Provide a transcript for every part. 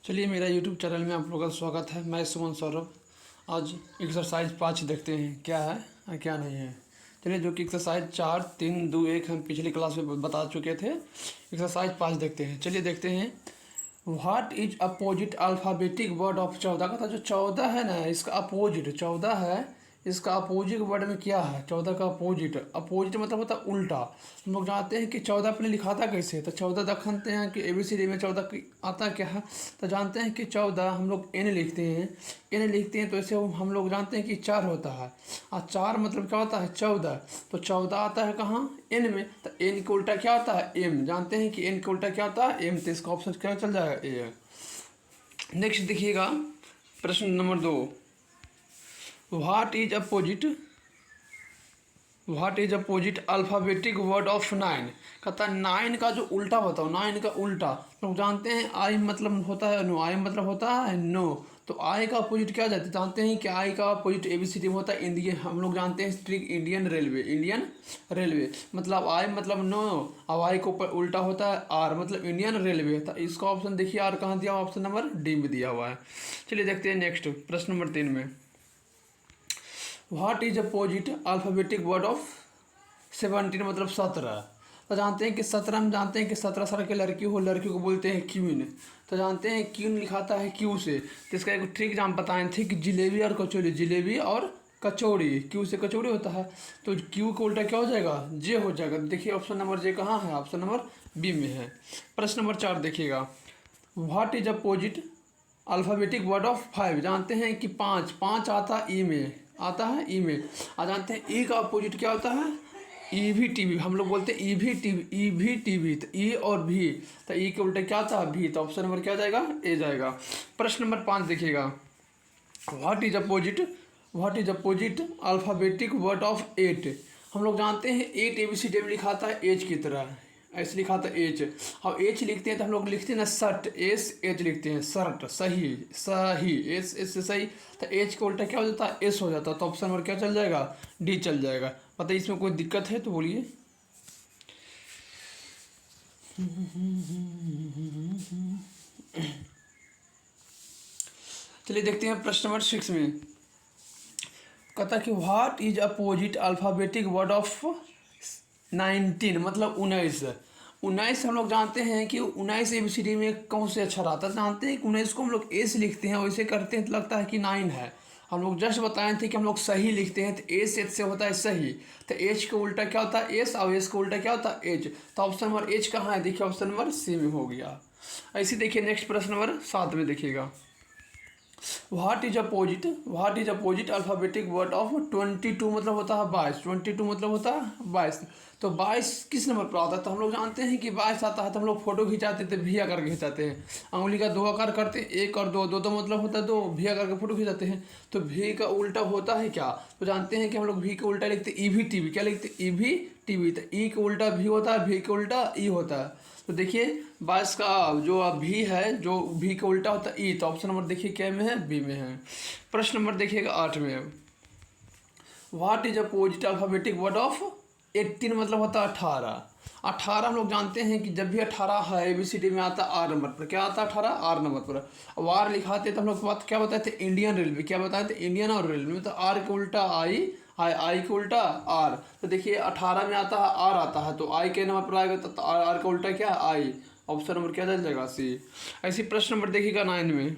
चलिए, मेरा YouTube channel में आप लोगों का स्वागत है। मैं सुमन सौरभ। आज एक्सरसाइज 5 देखते हैं क्या है और क्या नहीं है। चलिए, जो कि एक्सरसाइज 4, 3, 2, 1 हम पिछली क्लास में बता चुके थे। एक्सरसाइज 5 देखते हैं। चलिए देखते हैं। What is opposite alphabetic word of 14 का था। जो 14 है ना, इसका अपोजिट 14 है। इसका अपोजिट वर्ड में क्या है? 14 का अपोजिट। अपोजिट मतलब होता है उल्टा। हम लोग जानते हैं कि 14 पहले लिखा था कैसे। तो 14 देखते हैं कि ABCD में 14 आता क्या है। तो जानते हैं कि 14 हम लोग N लिखते हैं। N लिखते हैं तो ऐसे हम लोग जानते हैं कि 4 होता है। और 4 मतलब क्या होता है? 14। तो 14 आता है कहाँ? N में। तो N का उल्टा क्या होता है? M। जानते हैं कि N का उल्टा क्या होता है? M। तो इसका ऑप्शन क्या चल जाएगा? A। नेक्स्ट देखिएगा, प्रश्न number 2। What is opposite alphabetic word of 9? कहता है 9 का जो उल्टा बताओ। 9 का उल्टा लोग जानते हैं। आई मतलब होता है नो। आई मतलब होता है नो। तो आई का अपोजिट क्या जाता है? जानते हैं कि आई का अपोजिट ABCD में होता है इंडियन। हम लोग जानते हैं स्ट्रिक इंडियन रेलवे। इंडियन रेलवे मतलब आई मतलब नो। अब आई को उल्टा होता है आर मतलब इंडियन रेलवे। तो इसका ऑप्शन देखिए, आर कहाँ दिया हुआ? ऑप्शन नंबर डी में दिया हुआ है। चलिए देखते हैं नेक्स्ट, प्रश्न नंबर 3 में। What is opposite alphabetic word of 17 मतलब 17? तो जानते हैं कि 17 हम जानते हैं कि 17 साल की लड़की हो, लड़की को बोलते हैं क्वीन। तो जानते हैं क्वीन लिखाता है क्यू से। तो इसका एक ट्रिक हम बताए थे कि जिलेबी और कचौड़ी। जिलेबी और कचौड़ी, क्यू से कचौड़ी होता है। तो क्यू का उल्टा क्या हो जाएगा? जे हो जाएगा। देखिए ऑप्शन नंबर जे कहाँ है? ऑप्शन नंबर बी में है। प्रश्न नंबर 4 देखिएगा। What is opposite alphabetic word of 5? जानते हैं कि 5 आता है ई में। आता है ई में। और जानते हैं ई का अपोजिट क्या होता है? EVTV। हम लोग बोलते हैं EVTV। तो ई और भी, तो ई के उल्टे क्या आता है? भी। तो ऑप्शन नंबर क्या जाएगा? ए जाएगा। प्रश्न नंबर 5 देखिएगा। What is opposite alphabetic word of 8? हम लोग जानते हैं 8 ABCD में लिखा था एच की तरह। ऐसे लिखा था एच। अब एच लिखते हैं तो हम लोग लिखते हैं ना शर्ट। SH लिखते हैं शर्ट। सही सही, एस से सही। तो एच का उल्टा क्या हो जाता है? एस हो जाता है। तो ऑप्शन नंबर क्या चल जाएगा? डी चल जाएगा। बताइए इसमें कोई दिक्कत है तो बोलिए। चलिए देखते हैं प्रश्न नंबर 6 में। कहता है कि what is opposite alphabetic word of 19 मतलब 19। 19 हम लोग जानते हैं कि 19 ABCD में कौन से अक्षर आता है। जानते हैं कि 19 को हम लोग एस लिखते हैं, वैसे करते हैं तो लगता है कि 9 है। हम लोग जस्ट बताए थे कि हम लोग सही लिखते हैं, तो एच से होता है सही। तो एच का उल्टा क्या होता है? एस। और एस का उल्टा क्या होता है? एच। तो ऑप्शन नंबर एच कहाँ है? देखिए ऑप्शन नंबर सी में हो गया। ऐसे देखिए नेक्स्ट प्रश्न नंबर 7 में देखिएगा। What is opposite alphabetic word of 22 मतलब होता है 22। 22 मतलब होता है 22। तो 22 किस नंबर पर आता है? तो हम लोग जानते हैं कि 22 आता है तो हम लोग फोटो खिंचाते थे, भी आकर खिंचाते हैं। उंगली का 2 आकार करते हैं, 1 और 2। 2 मतलब होता है 2, भी आकर के फोटो खिंचाते हैं। तो भी का उल्टा होता है क्या? तो जानते हैं कि हम लोग भी का उल्टा लिखते हैं EVTV। क्या लिखते हैं? EVTV। तो ई का उल्टा भी होता है, भी का उल्टा ई होता है। तो देखिए 22 का जो भी है, जो भी का उल्टा होता है ई। तो ऑप्शन नंबर देखिए क्या में है? बी में है। प्रश्न नंबर देखिएगा 8 में। What is opposite alphabetic word of 18 मतलब होता है 18। 18 हम लोग जानते हैं कि जब भी 18 है ABCD में आता है आर नंबर पर। क्या आता है? 18 आर नंबर पर। अब आर लिखाते तो हम लोग बात क्या बताए थे? Indian railway. क्या बताए थे? इंडियन और रेलवे में। तो आर के उल्टा आई के उल्टा आर। तो देखिए 18 में आता है आर आता है, तो आई के नंबर पर आएगा। तो आर का उल्टा क्या? आई। ऑप्शन नंबर क्या चल जाएगा? सी। ऐसी प्रश्न नंबर देखिएगा 9 में।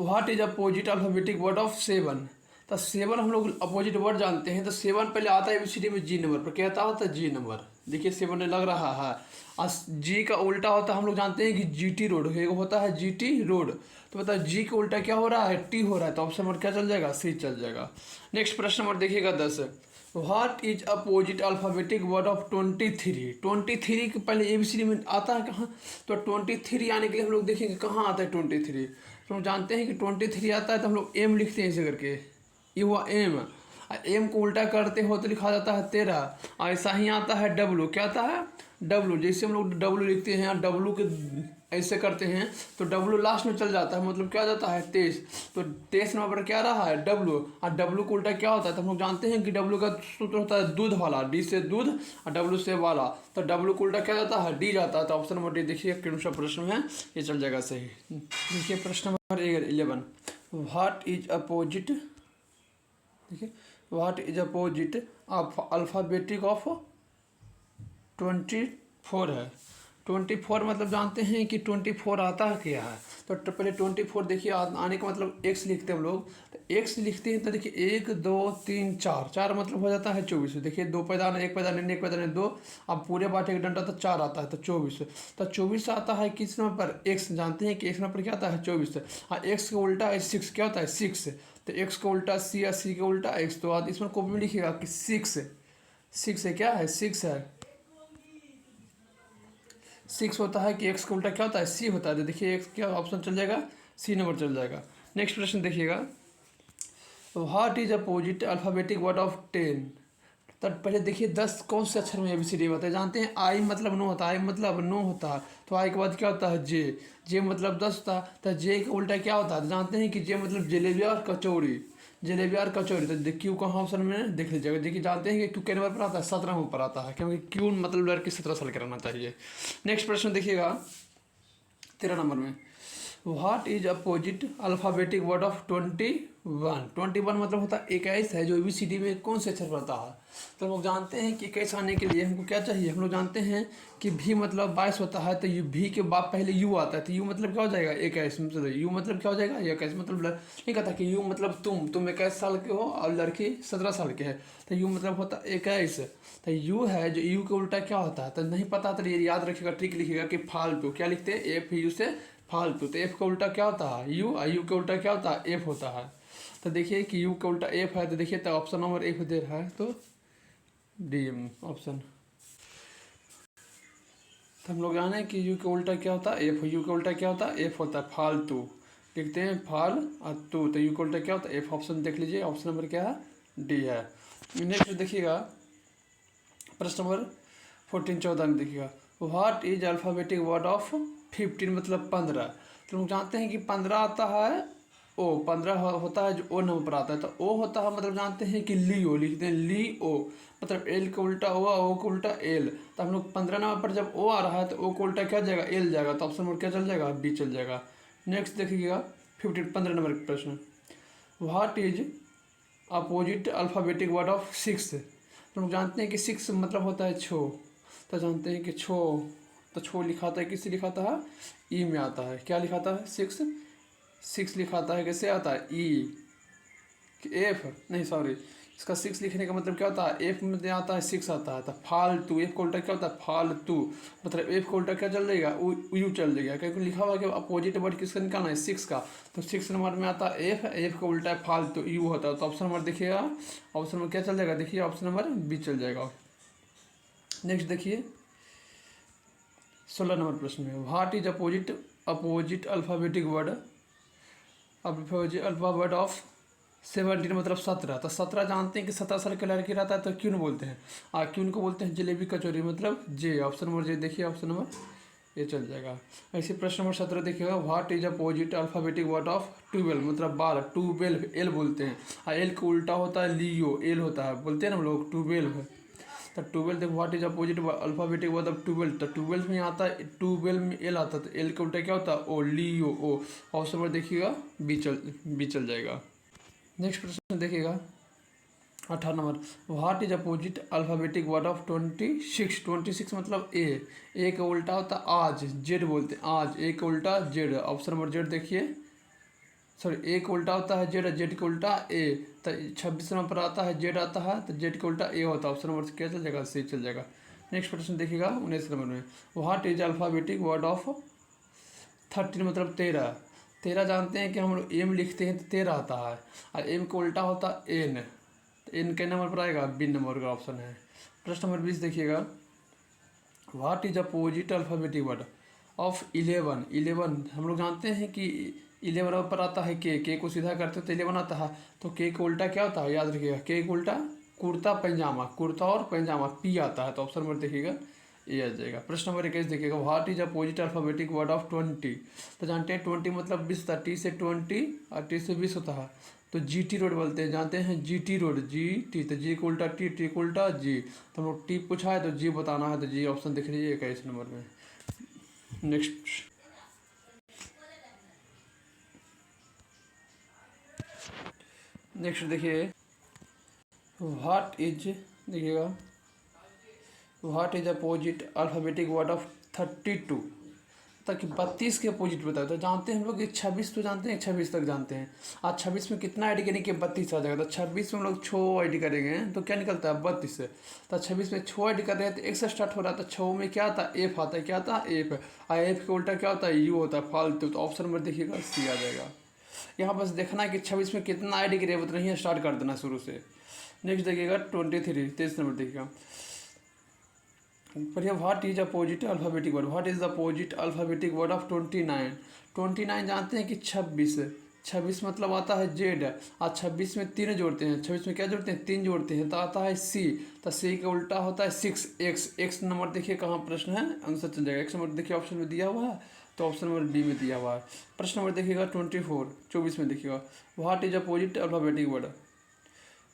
What is opposite alphabetic word of 7? तो 7 हम लोग अपोजिट वर्ड जानते हैं। तो 7 पहले आता है ABCD में जी नंबर पर। क्या आता है? जी नंबर। देखिए 7 लग रहा है। और जी का उल्टा होता है हम लोग जानते हैं कि GT रोड होता है। GT road. तो बताओ जी का उल्टा क्या हो रहा है? टी हो रहा है। तो ऑप्शन नंबर क्या चल जाएगा? सी चल जाएगा। नेक्स्ट प्रश्न नंबर देखिएगा 10। What is opposite alphabetic word of 23? 23 के पहले ABCD में आता है कहाँ? तो 23 आने के लिए हम लोग देखेंगे कहाँ आता है 23। तो हम जानते हैं कि 23 आता है तो हम लोग एम लिखते हैं ऐसे करके। ये हुआ एम। एम को उल्टा करते हो तो लिखा जाता है 13। ऐसा ही आता है डब्लू। क्या आता है? डब्लू। जैसे हम लोग डब्लू लिखते हैं, डब्लू के ऐसे करते हैं तो डब्लू लास्ट में चल जाता है, मतलब क्या आ जाता है 23। तो 23 नंबर पर क्या रहा है डब्लू, और डब्लू को उल्टा क्या होता है, तो हम लोग जानते हैं कि डब्लू का सूत्र होता है दूध वाला, डी से दूध और डब्लू से वाला, तो डब्लू को उल्टा क्या जाता है डी जाता है। तो ऑप्शन नंबर डी देखिए कौन सा प्रश्न है, ये चल जाएगा सही। देखिए प्रश्न नंबर 11, व्हाट इज अपोजिट, देखिए what is opposite of alphabetic of 24 है। 24 मतलब जानते हैं कि 24 आता है क्या है, तो पहले 24 देखिए आने का मतलब x लिखते हैं हम लोग, तो x लिखते हैं तो देखिए 1 2 3 4, 4 मतलब हो जाता है 24। देखिए 2 पैदान 1 पैदान 1 पैदान 2, अब पूरे बाटे का डंडा तो 4 आता है तो 24। तो 24 आता है किस नंबर पर, x, जानते हैं कि x नंबर पर क्या आता है 24। हाँ x का उल्टा है 6, क्या होता है 6, तो x का उल्टा c या c का उल्टा x, तो आज इसमें कॉपी में लिखिएगा कि 6 है, क्या है 6 है, 6 होता है कि x का उल्टा क्या होता है c होता है। तो देखिए x क्या ऑप्शन चल जाएगा, c नंबर चल जाएगा। नेक्स्ट प्रश्न देखिएगा, what is opposite alphabetic word of 10। तब पहले देखिए 10 कौन से अक्षर में ABCD होता है, जानते हैं आई मतलब नो होता है, आई मतलब नो होता है, तो आई के बाद क्या होता है जे मतलब 10 होता है, तो जे का उल्टा क्या होता है, तो जानते हैं कि जे मतलब जलेबी और कचौड़ी, जलेबी और कचौड़ी। तो क्यू कहाँ ऑप्शन में देख लीजिएगा, देखिए जानते हैं कि क्यू के नंबर पर आता है 17 नंबर पर आता है, क्योंकि क्यू मतलब लड़की 17 साल का रहना चाहिए। नेक्स्ट प्रश्न देखिएगा 13 नंबर में, what is opposite alphabetic word of 21। 21 मतलब होता है 21 है, जो ABCD में कौन से अक्षर पड़ता है। तो हम लोग जानते हैं कि 21 आने के लिए हमको क्या चाहिए, हम लोग जानते हैं कि भी मतलब 22 होता है, तो भी के बाद पहले यू आता है, तो यू मतलब क्या हो जाएगा 21, मतलब यू मतलब क्या हो जाएगा 21, मतलब नहीं कहता कि यू मतलब तुम 21 साल के हो और लड़की 17 साल के है, तो यू मतलब होता है 21। तो यू है जो यू के उल्टा क्या होता है, तो नहीं पता तो ये याद रखिएगा, ट्रिक लिखिएगा कि फालतू, क्या लिखते हैं FU से फालतू, तो एफ का उल्टा क्या होता है यू, और यू का उल्टा क्या होता है एफ होता है। तो देखिए कि यू का उल्टा एफ है, तो देखिए तो ऑप्शन नंबर एफ दे रहा है, तो डी ऑप्शन। तो हम लोग जाने कि यू का उल्टा क्या होता है एफ, यू का उल्टा क्या होता है एफ होता है, फालतू लिखते हैं फाल और तू, तो यू का उल्टा क्या होता है एफ, ऑप्शन देख लीजिए, ऑप्शन नंबर क्या है डी है। नेक्स्ट देखिएगा प्रश्न नंबर 14 में देखिएगा, what is alphabetic word of 15 मतलब 15। तो हम जानते हैं कि 15 आता है ओ, 15 होता है जो ओ नंबर पर आता है, तो ओ होता है मतलब जानते हैं कि लियो, लिखते हैं ली ओ, मतलब एल का उल्टा ओ का उल्टा एल, तो हम लोग 15 नंबर पर जब ओ आ रहा है तो ओ का उल्टा क्या जाएगा एल जाएगा, तो ऑप्शन नंबर क्या चल जाएगा बी चल जाएगा। नेक्स्ट देखिएगा 15 नंबर का प्रश्न, what is opposite alphabetic word of 6। तो हम जानते हैं कि 6 मतलब होता है छो, तो जानते हैं कि छो, तो छो लिखाता है किससे लिखाता है ई में आता है, क्या लिखाता है 6 लिखाता है, कैसे आता है ई एफ, नहीं सॉरी, इसका 6 लिखने का मतलब क्या होता है एफ में आता है 6 आता है, तो फालतू, एफ का उल्टा क्या होता है फालतू, मतलब एफ का उल्टा क्या चल जाएगा यू चल जाएगा, क्योंकि लिखा हुआ है कि अपोजिट वर्ड किसका निकालना है 6 का, तो 6 नंबर में आता है एफ का उल्टा है फालतू यू होता है, तो ऑप्शन नंबर देखिएगा, ऑप्शन नंबर क्या चल जाएगा, देखिए ऑप्शन नंबर बी चल जाएगा। नेक्स्ट देखिए 16 नंबर प्रश्न में, what is opposite alphabetic word alphabet of 17 मतलब 17, तो 17 जानते हैं कि 17 साल का लड़की रहता है तो क्यों बोलते हैं, क्यों को बोलते हैं जलेबी कचौरी, मतलब जे, ऑप्शन नंबर जे देखिए, ऑप्शन नंबर ये चल जाएगा। ऐसे प्रश्न नंबर 17 देखिएगा, what is opposite alphabetic word of 12 मतलब 12, 12 एल बोलते हैं, एल का उल्टा होता है लियो, एल होता है, बोलते हैं ना हम लोग 12, तो 12 देखो what is opposite alphabetic word of 12, तो 12 में आता है 12 में एल आता है, तो एल का उल्टा क्या होता है ओ लियो ओ, ऑप्शन नंबर देखिएगा बी चल जाएगा। नेक्स्ट प्रश्न देखिएगा 18 number, what is opposite alphabetic word of 26 मतलब ए का उल्टा होता है आज, जेड बोलते हैं आज, ए का उल्टा जेड, ऑप्शन नंबर जेड देखिए, सॉरी ए का उल्टा होता है जेड, जेड का उल्टा ए, तो 26 नंबर पर आता है जेड आता है, तो जेड का उल्टा ए होता है, ऑप्शन नंबर क्या चल जाएगा सी चल जाएगा। नेक्स्ट प्रश्न देखिएगा 19 नंबर में, what is alphabetic word of 13 मतलब 13 जानते हैं कि हम लोग एम लिखते हैं तो 13 आता है, और एम का उल्टा होता है एन, तो एन के नंबर पर आएगा बी नंबर का ऑप्शन है। प्रश्न नंबर 20 देखिएगा, what is opposite alphabetic word of 11 हम लोग जानते हैं कि 11 पर आता है के को सीधा करते हो तो 11 आता है, तो के का उल्टा क्या होता है याद रखिएगा, के का उल्टा कुर्ता पैजामा, कुर्ता और पैजामा पी आता है, तो ऑप्शन नंबर देखिएगा ए आ जाएगा। प्रश्न नंबर 21 देखिएगा, what is opposite alphabetic word of 20। तो जानते हैं 20 मतलब 20 था, टी से 20 और टी से 20 होता है, तो GT रोड बोलते हैं, जानते हैं GT रोड, GT, तो जी को उल्टा टी, टी को उल्टा जी, तो हम लोग टी पूछा है तो जी बताना है, तो जी ऑप्शन दिख लीजिए 21 नंबर में। नेक्स्ट देखिए, व्हाट इज, देखिएगा what is opposite alphabetic word of 32, ताकि 32 के अपोजिट बताए। तो जानते हैं हम लोग 26 तो जानते हैं, 26 तक जानते हैं। आज 26 में कितना ऐड करेंगे कि 32 आ जाएगा, तो 26 में हम लोग 6 ऐड करेंगे तो क्या निकलता है 32 से। तो 26 में 6 ऐड कर रहे हैं तो 1 से स्टार्ट हो रहा है, तो 6 में क्या आता है एफ आता है, क्या आता है एफ, और एफ के उल्टा क्या होता है यू होता है, फालतू। तो ऑप्शन नंबर देखिएगा सी आ जाएगा। यहाँ बस देखना है कि 26 में कितना ऐड करें उतना ही स्टार्ट कर देना शुरू से। नेक्स्ट देखिएगा 23 नंबर देखिएगा, बढ़िया, what is opposite alphabetic word, what is the opposite alphabetic word of 29। 29 जानते हैं कि 26, 26 मतलब आता है जेड, और 26 में 3 जोड़ते हैं, 26 में क्या जोड़ते हैं 3 जोड़ते हैं, तो आता है सी, तो सी का उल्टा होता है 6 एक्स। एक्स नंबर देखिए कहाँ प्रश्न है, आंसर चल जाएगा। एक्स नंबर देखिए ऑप्शन में दिया हुआ है, तो ऑप्शन नंबर डी में दिया हुआ है। प्रश्न नंबर देखिएगा 24 में देखिएगा, what is opposite alphabetic word,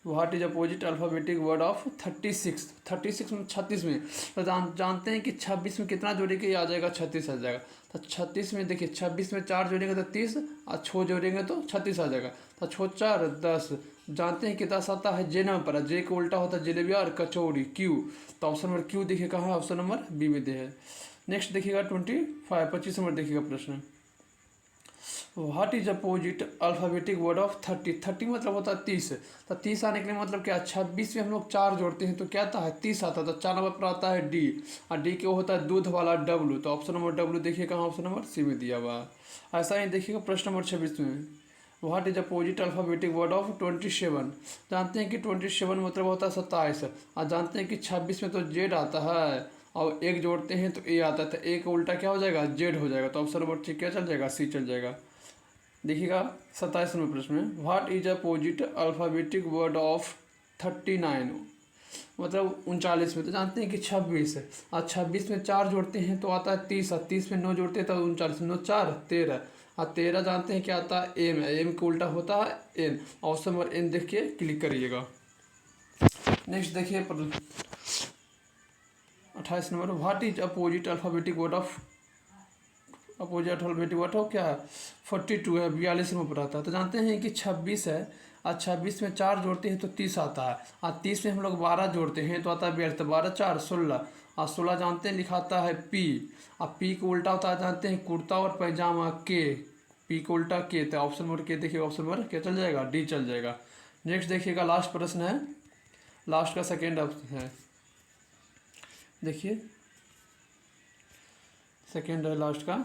what is opposite alphabetic word of 36। 36 में 36 में, तो जानते हैं कि 26 में कितना जोड़ेंगे ये आ जाएगा 36 आ जाएगा। तो 36 में देखिए 26 में 4 जोड़ेंगे तो 30, और 6 जोड़ेंगे तो 36 आ जाएगा। तो 6 4 10, जानते हैं कि 10 आता है जे नंबर पर, जे का उल्टा होता है जलेबी और कचौड़ी क्यू, तो ऑप्शन नंबर क्यू देखिए कहाँ है, ऑप्शन नंबर बी में दे है। नेक्स्ट देखिएगा 25 नंबर देखिएगा प्रश्न, what is opposite alphabetic word of 30। 30 मतलब होता है 30, तो 30 आने के लिए मतलब क्या, 26 में हम लोग 4 जोड़ते हैं तो क्या आता है 30 आता है, तो 4 नंबर पर आता है डी, और डी के होता है दूध वाला डब्लू, तो ऑप्शन नंबर डब्लू देखिए कहाँ, ऑप्शन नंबर सी में दिया हुआ है। ऐसा ही देखिएगा प्रश्न नंबर 26 में, what is opposite alphabetic word of 27। जानते हैं कि 27 मतलब होता है 27, और जानते हैं कि 26 में तो जेड आता है, और एक जोड़ते हैं तो ए आता है, तो ए का उल्टा क्या हो जाएगा जेड हो जाएगा, तो ऑप्शन नंबर ठीक क्या चल जाएगा, सी चल जाएगा। देखिएगा 27 नंबर प्रश्न में, what is opposite alphabetic word of 39, मतलब 39 में, तो जानते हैं कि 26 है, और 26 में 4 जोड़ते हैं तो आता है 30, और 30 में 9 जोड़ते हैं तो 39, 9 4 13, और 13 जानते हैं क्या आता है एम, एम का उल्टा होता है एन, ऑप्शन नंबर एन देख के क्लिक करिएगा। नेक्स्ट देखिए 28 number, what is opposite alphabetic word of, opposite alphabetic word of क्या है 42 है, 42 में पढ़ा था। तो जानते हैं कि 26 है, और 26 में 4 जोड़ते हैं तो 30 आता है, और 30 में हम लोग 12 जोड़ते हैं तो आता है 42, तो 12 4 16, और 16 जानते हैं लिखाता है पी, और पी को उल्टा होता है जानते हैं कुर्ता और पैजामा के, पी को उल्टा के, तो ऑप्शन नंबर के देखिए, ऑप्शन नंबर क्या चल जाएगा, डी चल जाएगा। नेक्स्ट देखिएगा लास्ट प्रश्न है, लास्ट का सेकेंड ऑप्शन है, देखिए सेकेंड है लास्ट का,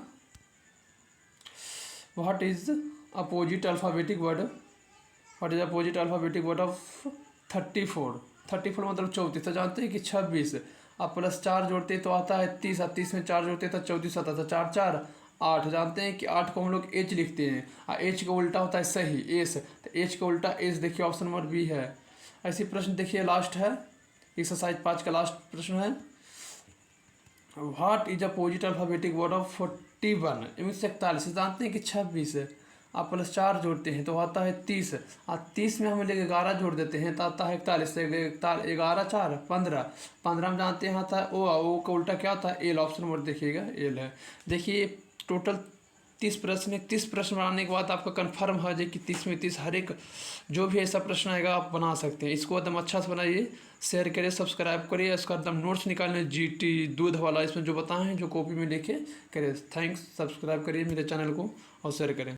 what is opposite alphabetic word, what is opposite alphabetic word of 34। 34 मतलब 34, तो जानते हैं कि 26 अब प्लस 4 जोड़ते हैं तो आता है 30, और 30 में 4 जोड़ते हैं तो 34 आता है, तो 4 4 8, जानते हैं कि 8 को हम लोग एच लिखते हैं, और एच का उल्टा होता है सही एस, तो एच का उल्टा एस देखिए ऑप्शन नंबर बी है। ऐसी प्रश्न देखिए लास्ट है, एक्सरसाइज 5 का लास्ट प्रश्न है, what is opposite alphabetic word of 41, इनमें से 41, जानते हैं कि 26 है, आप प्लस 4 जोड़ते हैं तो आता है 30, और 30 में हम लोग 11 जोड़ देते हैं तो आता है 41, 11 4 15, 15 में जानते हैं आता है ओ का उल्टा क्या आता है एल, ऑप्शन नंबर देखिएगा एल है। देखिए टोटल 30 प्रश्न, 30 प्रश्न बनाने के बाद आपका कंफर्म हो जाए कि 30 में 30 हर एक जो भी ऐसा प्रश्न आएगा आप बना सकते हैं। इसको एकदम अच्छा से बनाइए, शेयर करिए, सब्सक्राइब करिए, इसका एकदम नोट्स निकालने GT दूध वाला इसमें जो बताएं हैं जो कॉपी में लिखे करिए। थैंक्स, सब्सक्राइब करिए मेरे चैनल को और शेयर करें।